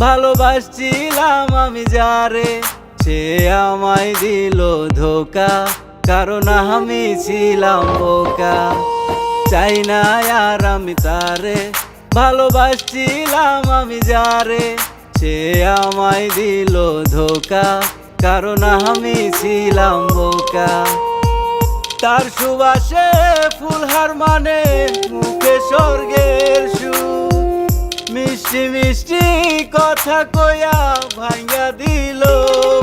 ভালোবাসছিলাম আমি যারে, সে আমায় দিল ধোকা, কারণ আমি ছিলাম বোকা। চাই না আর আমি তারে, ভালোবাসছিলাম আমি যারে, সে আমায় দিল ধোকা, কারণ আমি ছিলাম বোকা। তার সুবাসে ফুলহার মানে মুখে স্বর্গের সুর, মিষ্টি মিষ্টি কথা কয়া ভাঙ্গা দিল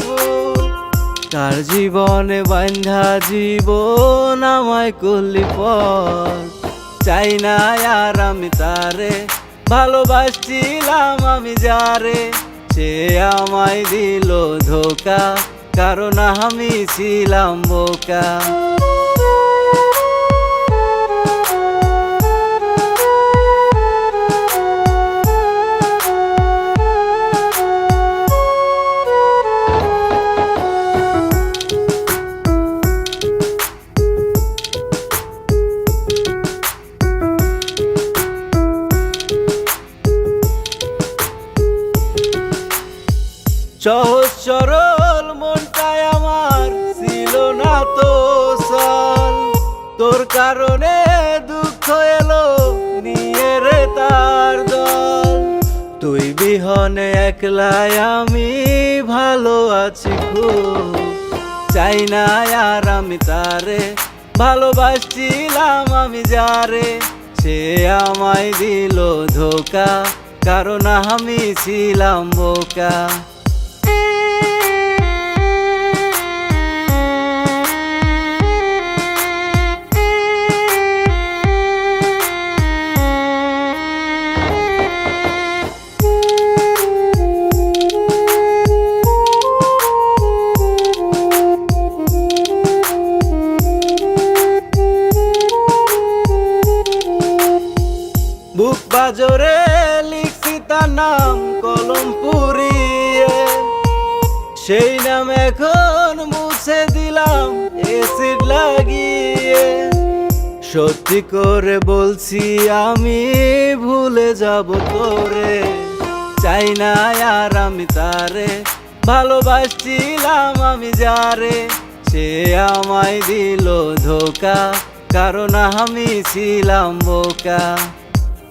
বুক। তার জীবনে বান্ধা জীবন আমায় করলি পথ, চাই না আর আমি তারে, ভালোবাসছিলাম আমি যারে, সে আমায় দিল ধোকা, কারণ আমি ছিলাম বোকা। সহজ সরল মনটাই আমার ছিল না তো সল, তোর কারণে দুঃখ এলো নিয়ে রে তার দল। তুই বিহনে একলাই আমি ভালো আছি খুব, চাই না আর আমি তারে, ভালোবাসছিলাম আমি যারে, সে আমায় দিল ধোকা, কারণ আমি ছিলাম বোকা। বুক বাজরে লিখছি তার নাম কলম পুড়িয়ে, সেই নাম এখন মুছে দিলাম এসিড লাগিয়ে। সত্যি করে বলছি আমি ভুলে যাব তোরে, চাই না আর আমি তারে, ভালোবাসছিলাম আমি যারে, সে আমায় দিল ধোকা, কারণ আমি ছিলাম বোকা।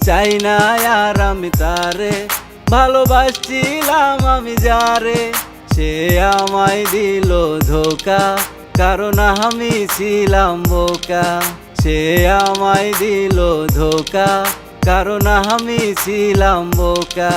চাই না আর আমি তারে, ভালোবাসছিলাম আমি যারে, সে আমায় দিল ধোকা, কারণ আমি ছিলাম বোকা। সে আমায় দিল ধোকা, কারণ আমি ছিলাম বোকা।